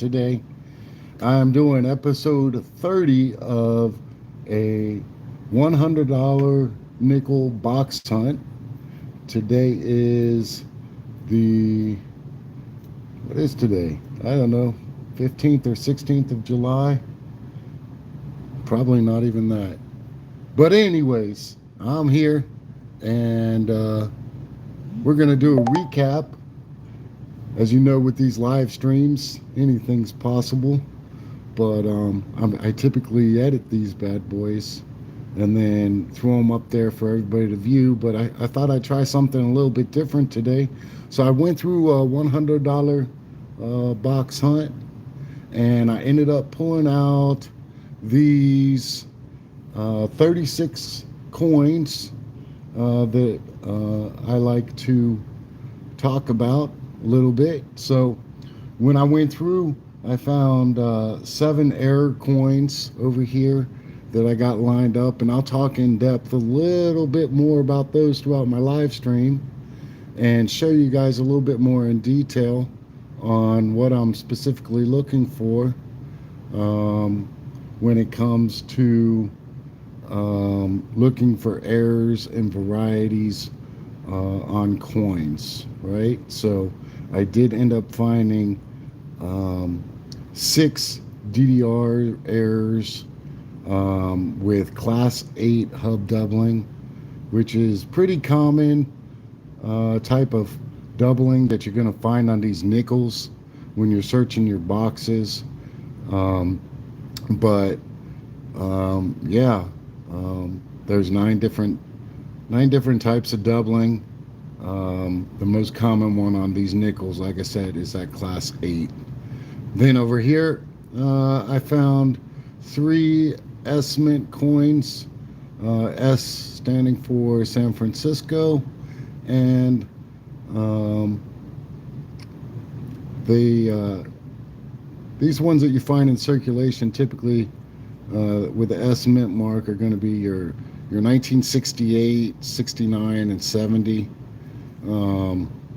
today. I'm doing episode 30 of a $100 nickel box hunt. Today is the, what is today? I don't know, 15th or 16th of July. Probably not even that. But, anyways, I'm here and we're going to do a recap. As you know, with these live streams, anything's possible. But I typically edit these bad boys and then throw them up there for everybody to view. But I thought I'd try something a little bit different today. So I went through a $100 box hunt and I ended up pulling out these 36 coins that I like to talk about a little bit. So when I went through, I found 7 error coins over here that I got lined up, and I'll talk in depth a little bit more about those throughout my live stream and show you guys a little bit more in detail on what I'm specifically looking for when it comes to looking for errors and varieties on coins, right? So I did end up finding 6 DDR errors with class 8 hub doubling, which is pretty common type of doubling that you're going to find on these nickels when you're searching your boxes. But yeah, there's 9 different types of doubling. The most common one on these nickels, like I said, is that class 8. Then over here, I found 3 S Mint coins, S standing for San Francisco, and these ones that you find in circulation typically with the S Mint mark are going to be your 1968, 69, and 70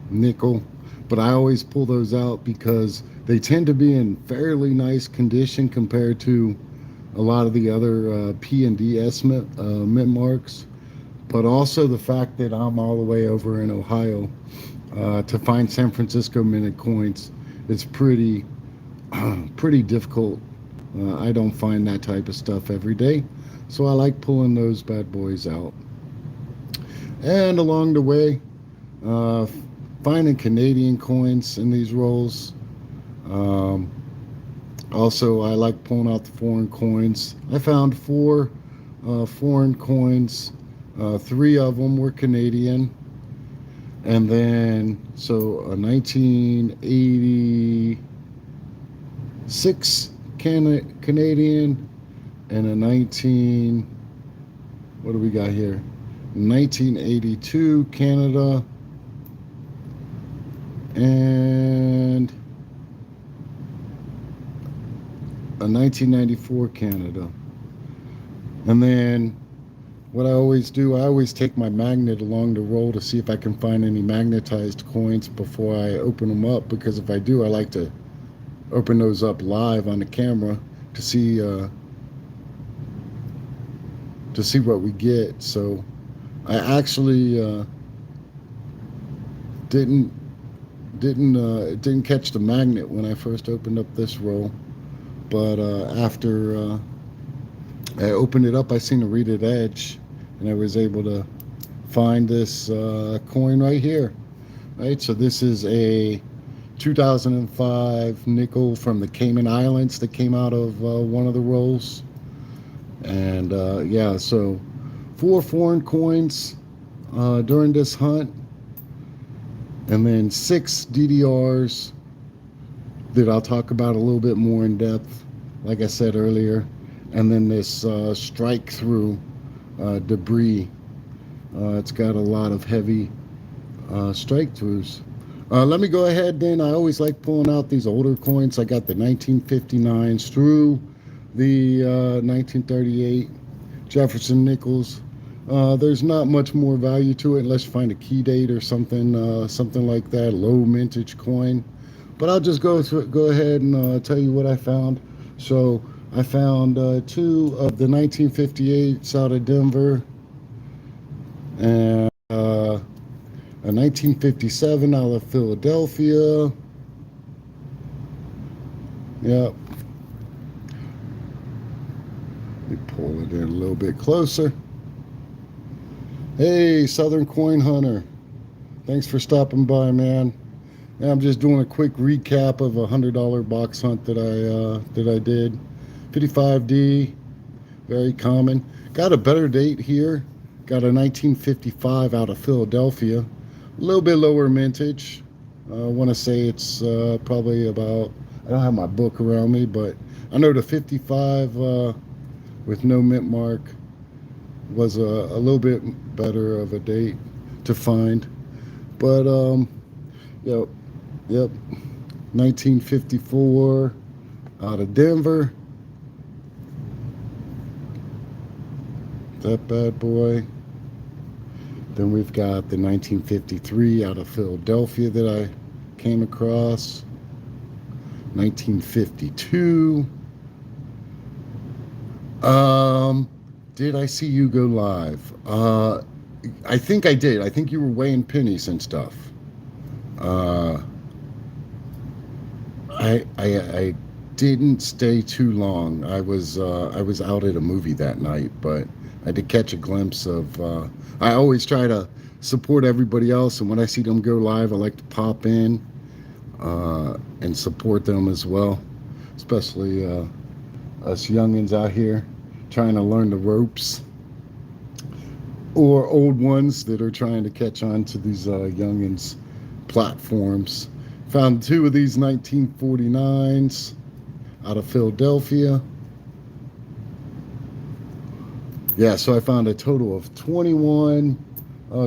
nickel. But I always pull those out because they tend to be in fairly nice condition compared to a lot of the other P and D S mint marks. But also the fact that I'm all the way over in Ohio to find San Francisco minted coins, it's pretty difficult. I don't find that type of stuff every day, so I like pulling those bad boys out. And along the way, finding Canadian coins in these rolls. Also, I like pulling out the foreign coins. I found 4 foreign coins. 3 of them were Canadian. And then, so a 1986 Canadian and a what do we got here? 1982 Canada and a 1994 Canada. And then what I always do, I always take my magnet along the roll to see if I can find any magnetized coins before I open them up, because if I do, I like to open those up live on the camera to see what we get. So I actually didn't catch the magnet when I first opened up this roll, but after I opened it up, I seen a reeded edge, and I was able to find this coin right here. Right, so this is a 2005 nickel from the Cayman Islands that came out of one of the rolls. And yeah, so 4 foreign coins during this hunt, and then 6 DDRs that I'll talk about a little bit more in depth, like I said earlier, and then this strike through debris. It's got a lot of heavy strike throughs. Let me go ahead then. I always like pulling out these older coins. I got the 1959s through the 1938 Jefferson nickels. There's not much more value to it unless you find a key date or something like that, low mintage coin. But I'll just go ahead and tell you what I found. So I found two of the 1958s out of Denver, and a 1957 out of Philadelphia. Yep. Let me pull it in a little bit closer. Hey, Southern Coin Hunter. Thanks for stopping by, man. Yeah, I'm just doing a quick recap of a $100 box hunt that I did. 55D, very common. Got a better date here. Got a 1955 out of Philadelphia. A little bit lower mintage. I want to say it's probably about. I don't have my book around me, but I know the 55 with no mint mark was a little bit better of a date to find. But yep, yep, 1954 out of Denver. That bad boy. Then we've got the 1953 out of Philadelphia that I came across. 1952. Did I see you go live? I think I did. I think you were weighing pennies and stuff. Uh, I didn't stay too long. I was out at a movie that night, but I did catch a glimpse of. I always try to support everybody else, and when I see them go live, I like to pop in and support them as well, especially us youngins out here trying to learn the ropes, or old ones that are trying to catch on to these youngins platforms. Found two of these 1949s out of Philadelphia. Yeah, so I found a total of 21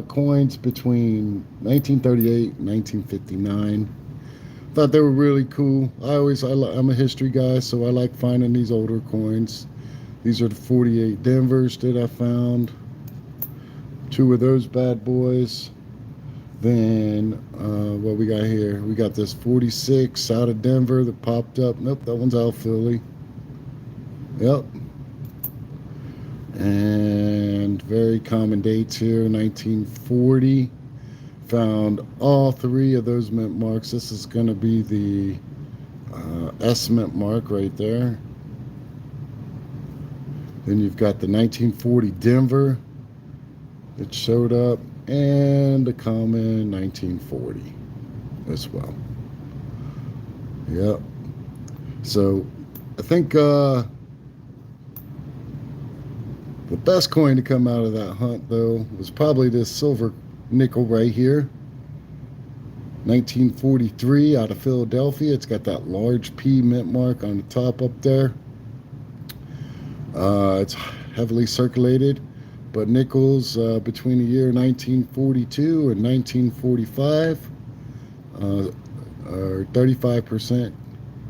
coins between 1938 and 1959. Thought they were really cool. I'm a history guy, so I like finding these older coins. These are the 48 Denvers that I found. Two of those bad boys. Then what we got here? We got this 46 out of Denver that popped up. Nope, that one's out of Philly. Yep. And very common dates here, 1940. Found all three of those mint marks. This is going to be the S mint mark right there. Then you've got the 1940 Denver that showed up, and the common 1940 as well. Yep. So I think the best coin to come out of that hunt, though, was probably this silver nickel right here. 1943 out of Philadelphia. It's got that large P mint mark on the top up there. It's heavily circulated, but nickels between the year 1942 and 1945 are 35%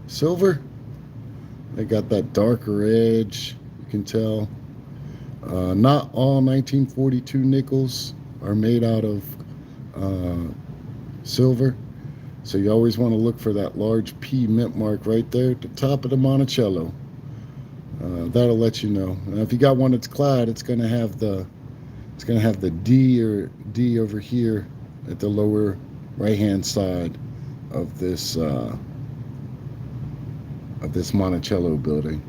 silver. They got that darker edge, you can tell. Not all 1942 nickels are made out of silver, so you always want to look for that large P mint mark right there at the top of the Monticello. That'll let you know. And if you got one that's clad, it's gonna have the D or D over here at the lower right hand side of this Monticello building.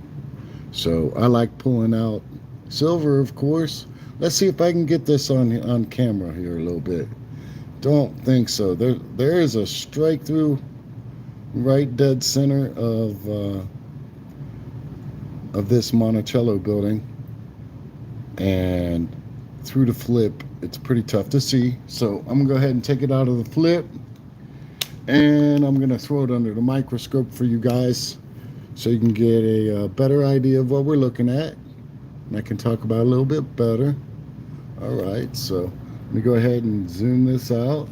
So I like pulling out silver, of course. Let's see if I can get this on camera here a little bit. Don't think so. There is a strike through right dead center of this Monticello building, and through the flip it's pretty tough to see. So I'm gonna go ahead and take it out of the flip, and I'm gonna throw it under the microscope for you guys so you can get a better idea of what we're looking at, and I can talk about it a little bit better. All right, so let me go ahead and zoom this out,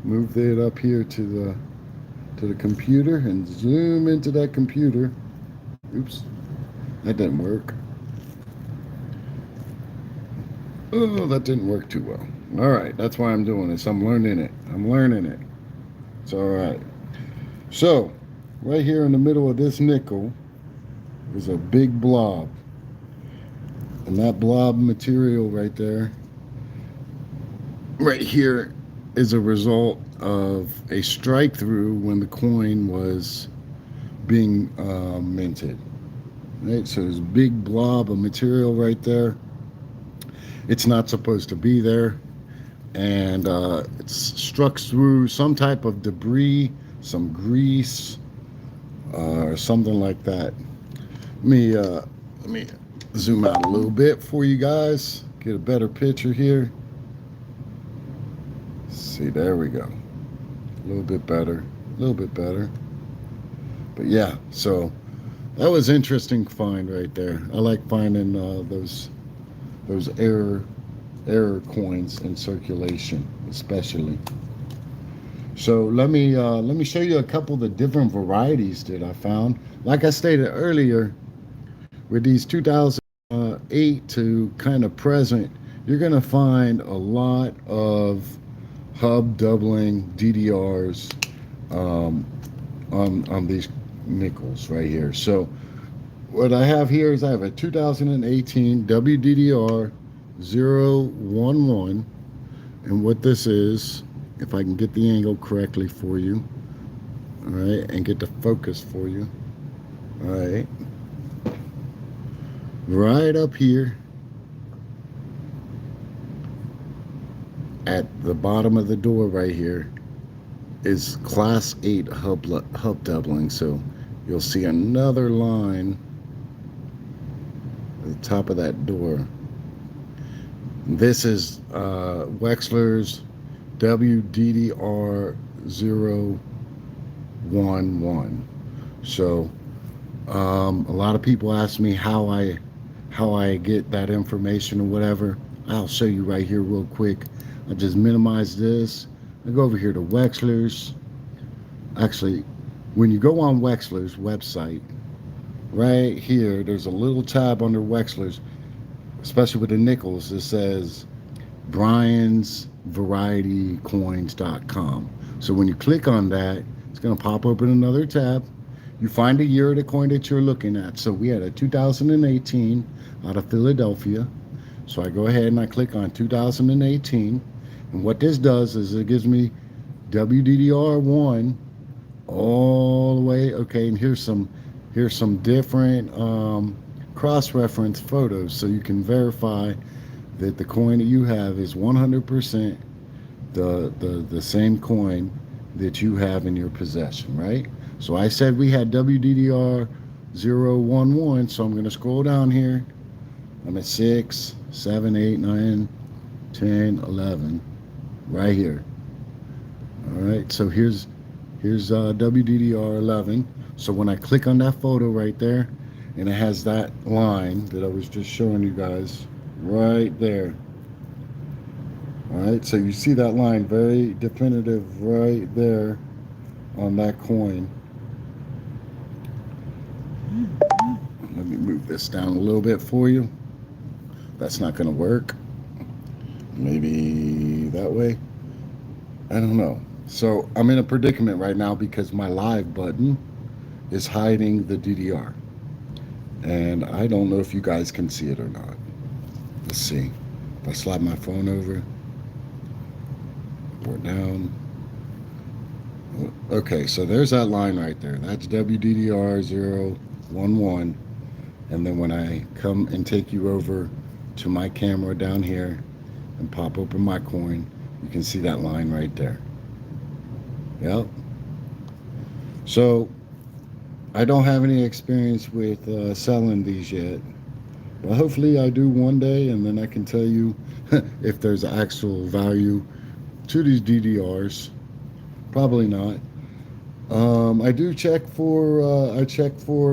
move it up here to the computer, and zoom into that computer. Oops, that didn't work. Oh, that didn't work too well. All right, that's why I'm doing this. I'm learning it. It's all right. So, right here in the middle of this nickel is a big blob. And that blob material right here, is a result of a strike through when the coin was being minted. Right, so there's a big blob of material right there. It's not supposed to be there, and it's struck through some type of debris, some grease, or something like that. Let me zoom out a little bit for you guys, get a better picture here. See, there we go. A little bit better, a little bit better. But yeah, so that was interesting find right there. I like finding those error coins in circulation, especially. So let me show you a couple of the different varieties that I found. Like I stated earlier, with these 2008 to kind of present, you're gonna find a lot of hub doubling DDRs um, on these nickels right here. So what I have here is I have a 2018 WDDR 011, and what this is, if I can get the angle correctly for you, all right, and get the focus for you, all right, right up here at the bottom of the door right here is class 8 hub doubling. So you'll see another line at the top of that door. This is Wexler's WDDR 011. So a lot of people ask me how I get that information or whatever. I'll show you right here real quick. I'll just minimize this. I go over here to Wexler's. Actually, when you go on Wexler's website, right here, there's a little tab under Wexler's, especially with the nickels. It says Brian's varietycoins.com. So when you click on that, it's going to pop open another tab. You find the year of the coin that you're looking at. So we had a 2018 out of Philadelphia. So I go ahead and I click on 2018. And what this does is it gives me WDDR1 all the way. Okay, and here's some different cross-reference photos, so you can verify that the coin that you have is 100% the same coin that you have in your possession, right? So I said we had WDDR 011, so I'm going to scroll down here. I'm at 6, 7, 8, 9, 10, 11, right here. All right, so here's WDDR 11. So when I click on that photo right there, and it has that line that I was just showing you guys right there. All right, so you see that line, very definitive right there on that coin. Let me move this down a little bit for you. That's not going to work. Maybe that way. I don't know. So I'm in a predicament right now because my live button is hiding the DDR. And I don't know if you guys can see it or not. Let's see. If I slide my phone over or down. Okay, so there's that line right there. That's WDDR 011. And then when I come and take you over to my camera down here and pop open my coin, you can see that line right there. Yep. So I don't have any experience with selling these yet, but hopefully I do one day, and then I can tell you if there's actual value to these DDRs. Probably not. I do check for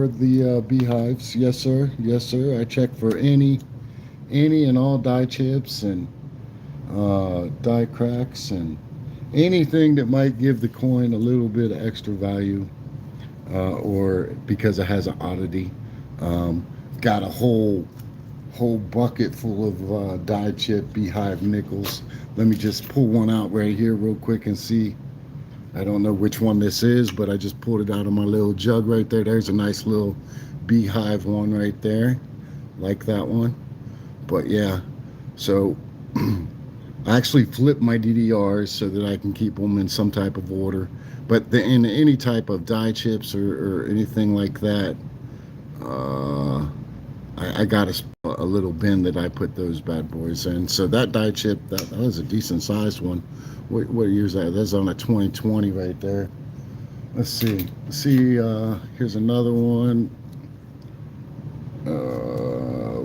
the beehives. Yes, sir. Yes, sir. I check for any and all die chips and die cracks and anything that might give the coin a little bit of extra value, or because it has an oddity. Got a whole bucket full of die chip beehive nickels. Let me just pull one out right here real quick and see I don't know which one this is, but I just pulled it out of my little jug right there. There's a nice little beehive one right there. Like that one. But yeah, so I actually flip my DDRs so that I can keep them in some type of order. But in any type of die chips or anything like that, uh, I got a little bin that I put those bad boys in. So that die chip, that was a decent sized one. What year is that? That's on a 2020 right there. Let's see. Here's another one.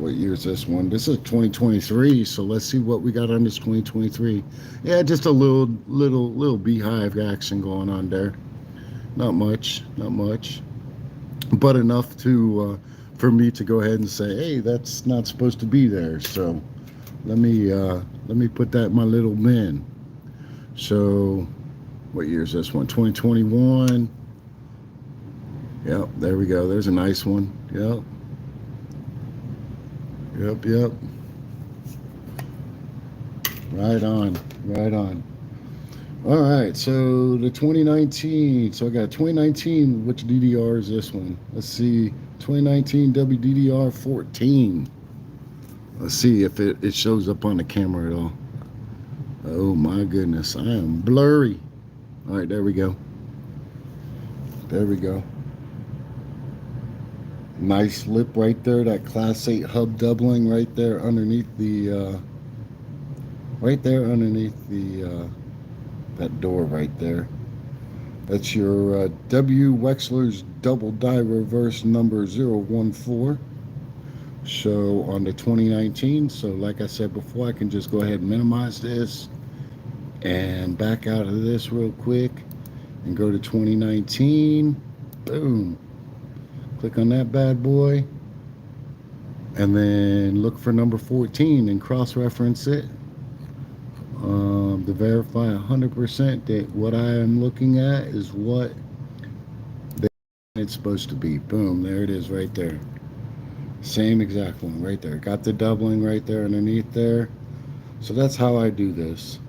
What year is this one? This is 2023. So let's see what we got on this 2023. Yeah, just a little beehive action going on there. Not much, not much, but enough to for me to go ahead and say, hey, that's not supposed to be there. So let me put that in my little bin. So what year is this one? 2021. Yep, there we go. There's a nice one. Yep. Yep. Right on. Right on. All right. So the 2019. So I got 2019. Which DDR is this one? Let's see. 2019 WDDR 14. Let's see if it shows up on the camera at all. Oh my goodness. I am blurry. All right. There we go. There we go. Nice lip right there. That Class 8 hub doubling right there underneath the that door right there. That's your W Wexler's double die reverse number 014. So on the 2019, so like I said before, I can just go ahead and minimize this and back out of this real quick and go to 2019. Boom. Click on that bad boy and then look for number 14 and cross-reference it to verify 100% that what I am looking at is what it's supposed to be. Boom, there it is right there. Same exact one right there. Got the doubling right there underneath there. So that's how I do this.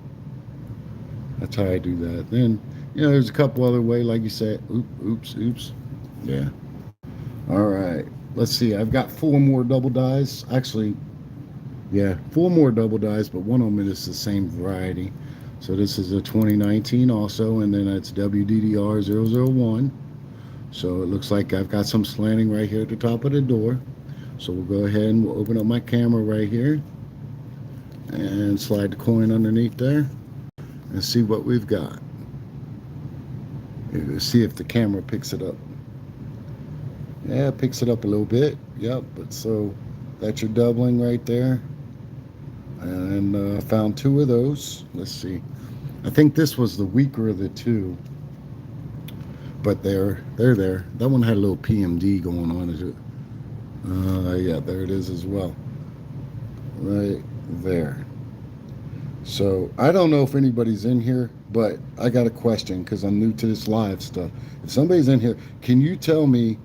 That's how I do that. Then, there's a couple other ways, like you said. Oops. Yeah. All right. Let's see. I've got 4 more double dies. Actually, yeah, 4 more double dies, but one of them is the same variety. So this is a 2019 also, and then that's WDDR 001. So it looks like I've got some slanting right here at the top of the door. So we'll go ahead and we'll open up my camera right here and slide the coin underneath there and see what we've got. Let's see if the camera picks it up. Yeah, it picks it up a little bit. Yep, but so that's your doubling right there. And I found 2 of those. Let's see. I think this was the weaker of the 2. But they're there. That one had a little PMD going on. Yeah, there it is as well. Right there. So I don't know if anybody's in here, but I got a question because I'm new to this live stuff. If somebody's in here, can you tell me?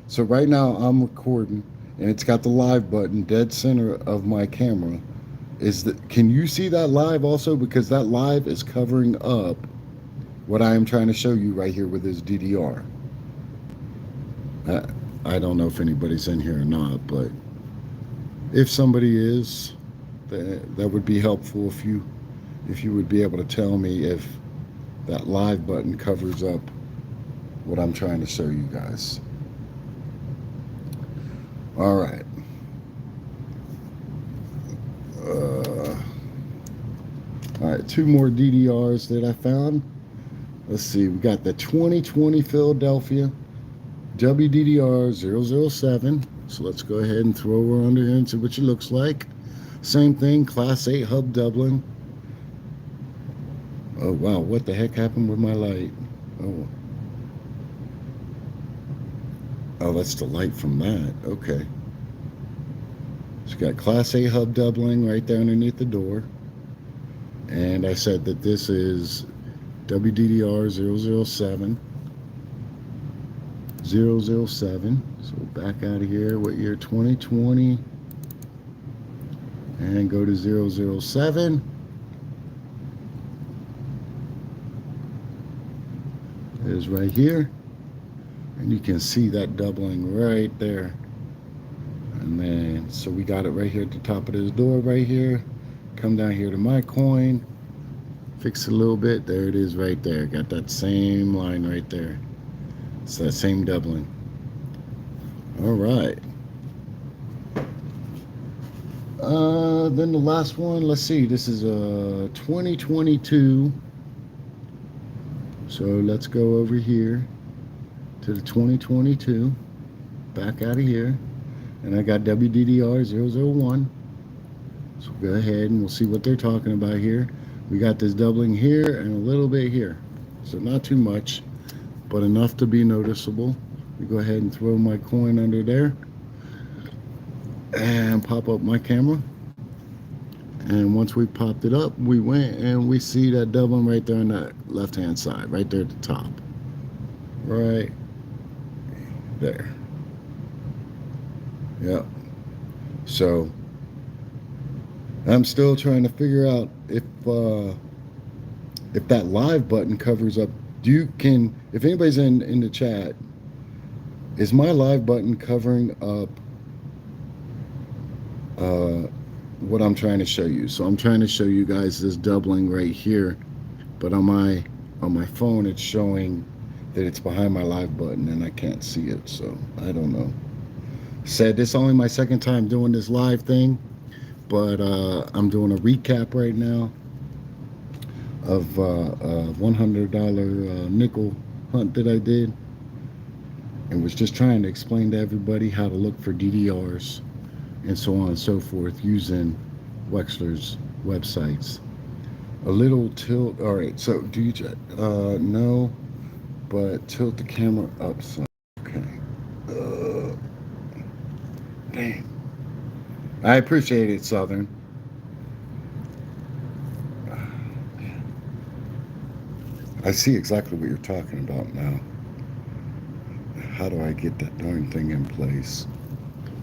So right now I'm recording, and it's got the live button dead center of my camera. Can you see that live also? Because that live is covering up what I am trying to show you right here with this DDR. I don't know if anybody's in here or not, but if somebody is, that would be helpful if you would be able to tell me if that live button covers up what I'm trying to show you guys. All right. All right, 2 more DDRs that I found. Let's see, we got the 2020 Philadelphia WDDR 007. So let's go ahead and throw her under here and see what she looks like. Same thing, Class 8 hub doubling. Oh, wow, what the heck happened with my light? Oh, that's the light from that. Okay. So got Class 8 hub doubling right there underneath the door. And I said that this is WDDR 007. 007. So back out of here. What year? 2020. And go to 007. is right here. And you can see that doubling right there. And then, so we got it right here at the top of this door right here. Come down here to my coin, fix it a little bit. There it is right there. Got that same line right there. It's that same doubling. All right. Then the last one, let's see. This is a 2022. So let's go over here to the 2022. Back out of here. And I got WDDR001. So go ahead and we'll see what they're talking about here. We got this doubling here and a little bit here. So not too much, but enough to be noticeable. We go ahead and throw my coin under there and pop up my camera. And once we popped it up, we went and we see that doubling right there on that left-hand side, right there at the top. Right there. Yep. So I'm still trying to figure out if that live button covers up. If anybody's in the chat, is my live button covering up what I'm trying to show you? So I'm trying to show you guys this doubling right here, but on my phone it's showing that it's behind my live button and I can't see it, so I don't know. Said this is only my second time doing this live thing, but I'm doing a recap right now of a $100 nickel hunt that I did, and was just trying to explain to everybody how to look for DDRs and so on and so forth using Wexler's websites. A little tilt. All right, so do you no, but tilt the camera up some. Okay. Dang. I appreciate it, Southern. I see exactly what you're talking about now. How do I get that darn thing in place?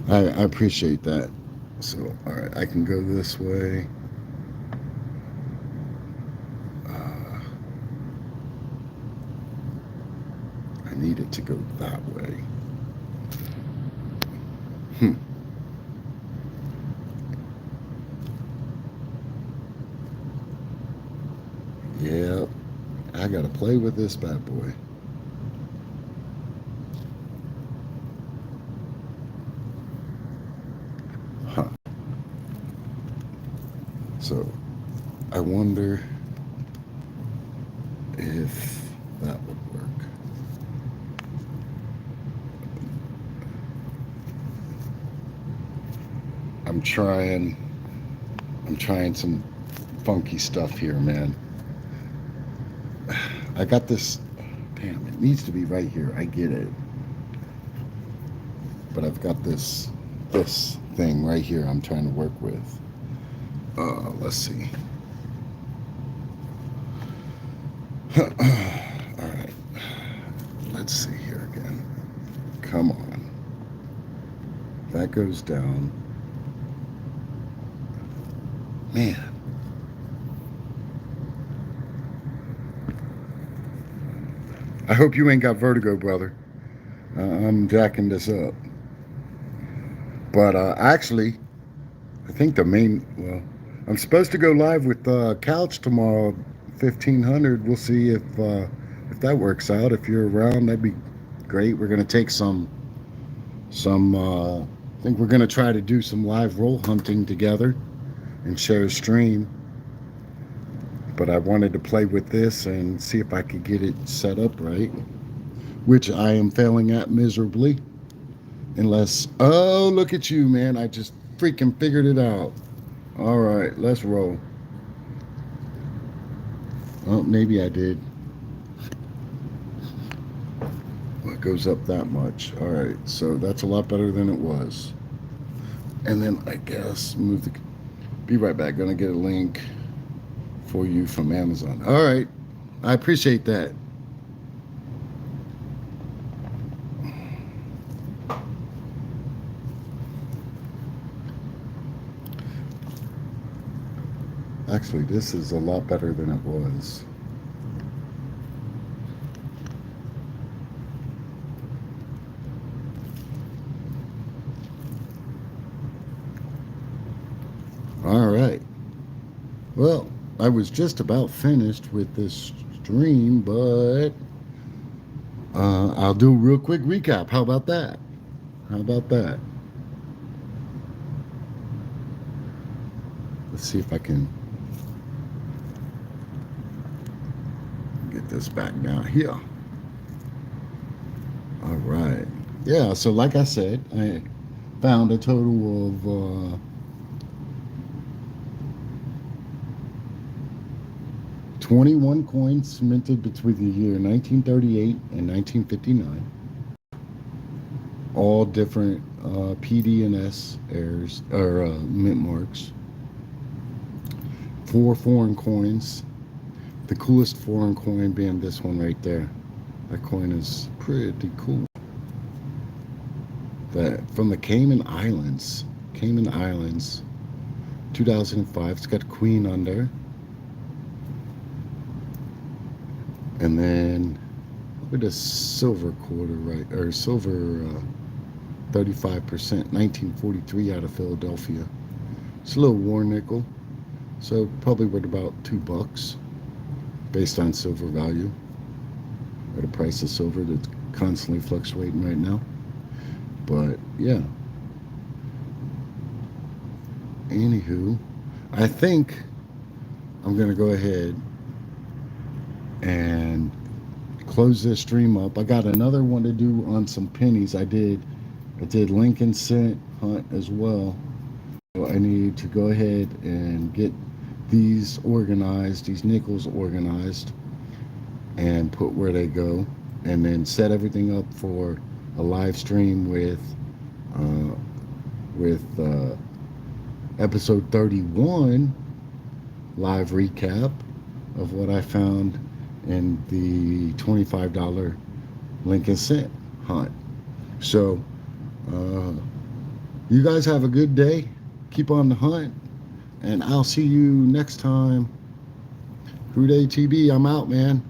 I appreciate that. So, all right, I can go this way. I need it to go that way. Yep. I got to play with this bad boy. Huh. So, I wonder if that would work. I'm trying some funky stuff here, man. I got this. Damn, it needs to be right here. I get it. But I've got this thing right here I'm trying to work with. Let's see. All right. Let's see here again. Come on. That goes down. Man. I hope you ain't got vertigo, brother. I'm jacking this up. But actually, I think I'm supposed to go live with Couch tomorrow, 1500. We'll see if that works out. If you're around, that'd be great. We're gonna take some. I think we're gonna try to do some live roll hunting together and share a stream. But I wanted to play with this and see if I could get it set up right, which I am failing at miserably. Unless, oh, look at you, man. I just freaking figured it out. All right, let's roll. Oh, maybe I did. Well, it goes up that much. All right, so that's a lot better than it was. And then I guess be right back. Gonna get a link for you from Amazon. All right, I appreciate that. Actually, this is a lot better than it was. Well, I was just about finished with this stream, but I'll do a real quick recap. How about that? How about that? Let's see if I can get this back down here. All right. Yeah, so like I said, I found a total of 21 coins minted between the year 1938 and 1959, all different PD and S errors or mint marks. 4 foreign coins. The coolest foreign coin being this one right there. That coin is pretty cool. That from the Cayman Islands. Cayman Islands, 2005. It's got Queen under. And then look at a silver quarter right or silver 35%, 1943 out of Philadelphia. It's a little war nickel, so probably worth about $2 based on silver value or the price of silver that's constantly fluctuating right now. But yeah. Anywho, I think I'm gonna go ahead and close this stream up. I got another one to do on some pennies. I did Lincoln Cent hunt as well. So I need to go ahead and get these organized, these nickels organized, and put where they go, and then set everything up for a live stream with episode 31 live recap of what I found in the $25 Lincoln Cent hunt. So you guys have a good day. Keep on the hunt, and I'll see you next time. Crude ATB, I'm out, man.